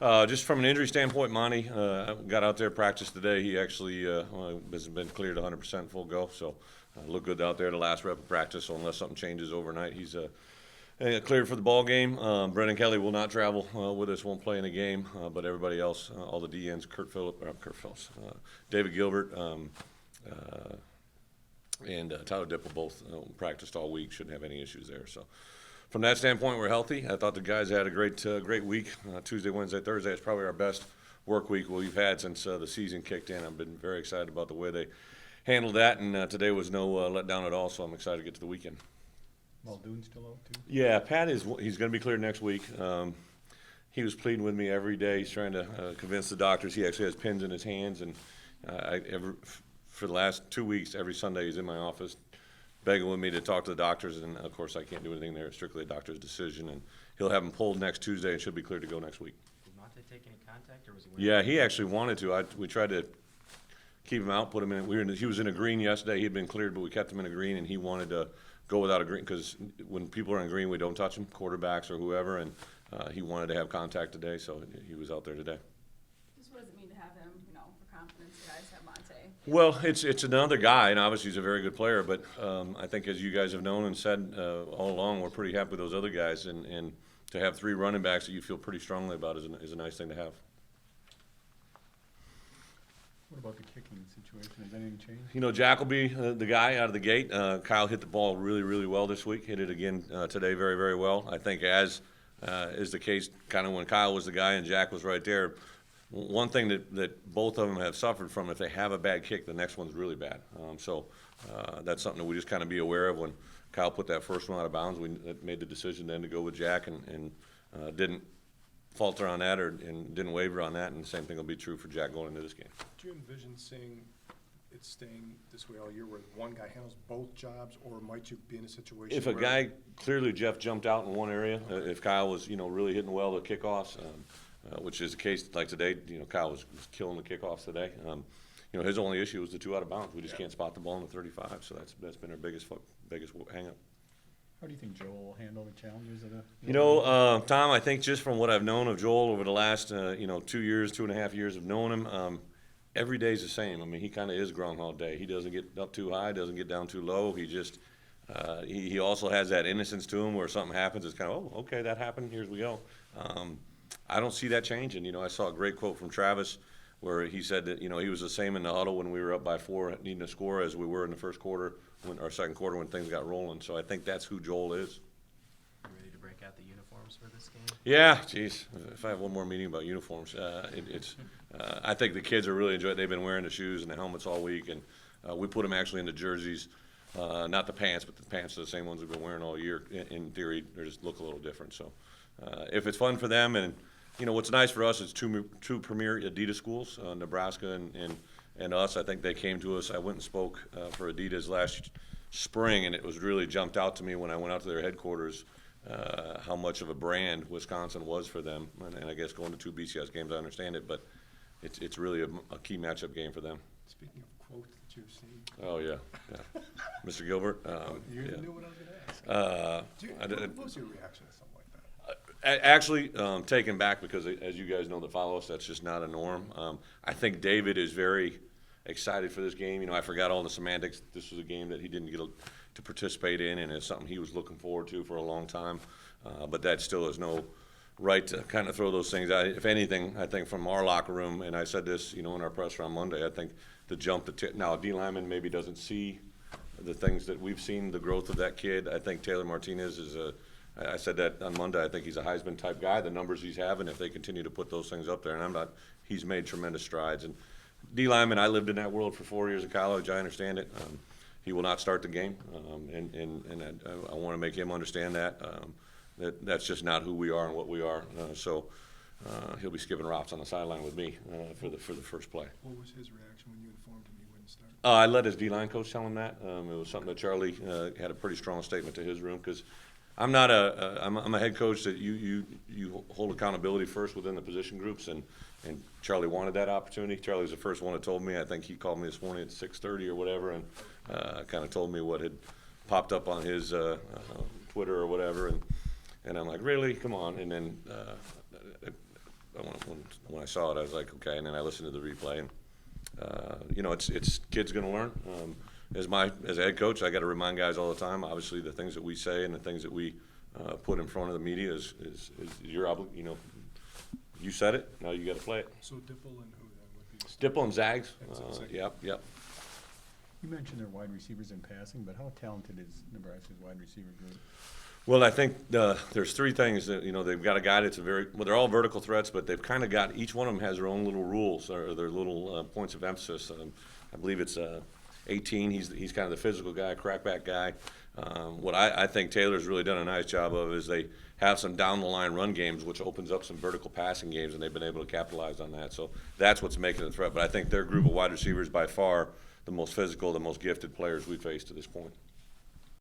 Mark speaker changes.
Speaker 1: Just from an injury standpoint, Monty got out there, practiced today. He actually has been cleared 100% full go, so looked good out there the last rep of practice. So unless something changes overnight, he's cleared for the ball game. Brendan Kelly will not travel with us, won't play in the game, but everybody else, all the DNs, David Gilbert, and Tyler Dipple both practiced all week. Shouldn't have any issues there. So from that standpoint, we're healthy. I thought the guys had a great week. Tuesday, Wednesday, Thursday is probably our best work week we've had since the season kicked in. I've been very excited about the way they handled that, and today was no letdown at all. So I'm excited to get to the weekend.
Speaker 2: Muldoon's still out too?
Speaker 1: Yeah, Pat he's going to be cleared next week. He was pleading with me every day. He's trying to convince the doctors. He actually has pins in his hands, and for the last 2 weeks, every Sunday he's in my office begging with me to talk to the doctors, and of course I can't do anything there. It's strictly a doctor's decision, and he'll have him pulled next Tuesday and should be cleared to go next week.
Speaker 3: Did Montee take any contact, or was he?
Speaker 1: Yeah, he actually wanted to. We tried to keep him out, put him in. He was in a green yesterday. He had been cleared, but we kept him in a green, and he wanted to go without a green because when people are in green, we don't touch them, quarterbacks or whoever, and he wanted to have contact today, so he was out there today.
Speaker 4: Just what does it mean to have him, for confidence, guys, have Montee?
Speaker 1: Well, it's another guy, and obviously he's a very good player, but I think as you guys have known and said all along, we're pretty happy with those other guys, and to have 3 running backs that you feel pretty strongly about is a nice thing to have.
Speaker 2: What about the kicking situation? Has anything changed?
Speaker 1: Jack will be the guy out of the gate. Kyle hit the ball really, really well this week. Hit it again today very, very well. I think as is the case kind of when Kyle was the guy and Jack was right there, one thing that both of them have suffered from, if they have a bad kick, the next one's really bad. So that's something that we just kind of be aware of. When Kyle put that first one out of bounds, we made the decision then to go with Jack and didn't falter on that and didn't waver on that, and the same thing will be true for Jack going into this game.
Speaker 5: Do you envision seeing it staying this way all year where one guy handles both jobs, or might you be in a situation
Speaker 1: If a
Speaker 5: where
Speaker 1: guy, clearly Jeff jumped out in one area, if Kyle was, really hitting well the kickoffs, which is the case like today, Kyle was killing the kickoffs today. His only issue was the 2 out of bounds. We just can't spot the ball in the 35, so that's been our biggest hang-up.
Speaker 2: How do you think Joel will handle the challenges of the?
Speaker 1: Tom, I think just from what I've known of Joel over the last, 2 years, 2.5 years of knowing him, every day's the same. I mean, he kind of is Groundhog Day. He doesn't get up too high, doesn't get down too low. He just, he also has that innocence to him where something happens, it's kind of, oh, okay, that happened, here we go. I don't see that changing. I saw a great quote from Travis where he said that, he was the same in the huddle when we were up by 4 needing to score as we were in the first quarter, our second quarter when things got rolling. So I think that's who Joel is.
Speaker 3: You ready to break out the uniforms for this game?
Speaker 1: Yeah, geez. If I have one more meeting about uniforms, I think the kids are really enjoying it. They've been wearing the shoes and the helmets all week, and we put them actually in the jerseys, not the pants, but the pants are the same ones we've been wearing all year. In theory, they just look a little different. So if it's fun for them, and what's nice for us is two premier Adidas schools, Nebraska and us. I think they came to us. I went and spoke for Adidas last spring, and it was really jumped out to me when I went out to their headquarters how much of a brand Wisconsin was for them. And I guess going to 2 BCS games, I understand it, but it's really a key matchup game for them.
Speaker 5: Speaking of quotes that you've seen.
Speaker 1: Oh, yeah. Mr. Gilbert.
Speaker 5: You
Speaker 1: yeah.
Speaker 5: knew what I was going to ask. What was your reaction to something like that?
Speaker 1: Actually, taken back because, as you guys know that follow us, that's just not a norm. I think David is very excited for this game. I forgot all the semantics. This was a game that he didn't get to participate in, and it's something he was looking forward to for a long time. But that still is no right to kind of throw those things out. If anything, I think from our locker room, and I said this, in our presser on Monday, I think the jump now D. Lyman maybe doesn't see the things that we've seen, the growth of that kid. I think Taylor Martinez is I said that on Monday. I think he's a Heisman type guy. The numbers he's having, if they continue to put those things up there, and he's made tremendous strides. And D. Lyman, I lived in that world for 4 years of college. I understand it. He will not start the game, and I want to make him understand that. That's just not who we are and what we are. So he'll be skipping routes on the sideline with me for the first play.
Speaker 5: What was his reaction when you informed him he wouldn't start?
Speaker 1: I let his D-line coach tell him that. It was something that Charlie had a pretty strong statement to his room, because I'm not I'm a head coach that you hold accountability first within the position groups, and Charlie wanted that opportunity. Charlie was the first one that told me. I think he called me this morning at 6:30 or whatever, and kind of told me what had popped up on his Twitter or whatever, and I'm like, really? Come on. And then I want when I saw it, I was like, okay, and then I listened to the replay, and, you know, it's kids gonna learn. As a head coach, I gotta remind guys all the time, obviously, the things that we say and the things that we put in front of the media is your you know, you said it, now you gotta play it.
Speaker 5: So Dipple and who then would be the
Speaker 1: Dipple and Zags,
Speaker 5: And Zags.
Speaker 1: yep.
Speaker 2: You mentioned their wide receivers in passing, but how talented is Nebraska's wide receiver group?
Speaker 1: Well, I think there's three things that, you know, they've got a guy that's well, they're all vertical threats, but they've kind of got, each one of them has their own little rules or their little points of emphasis. I believe it's 18, he's kind of the physical guy, crackback guy. What I think Taylor's really done a nice job of is they have some down-the-line run games, which opens up some vertical passing games, and they've been able to capitalize on that. So that's what's making it a threat. But I think their group of wide receivers by far the most physical, the most gifted players we've faced to this point.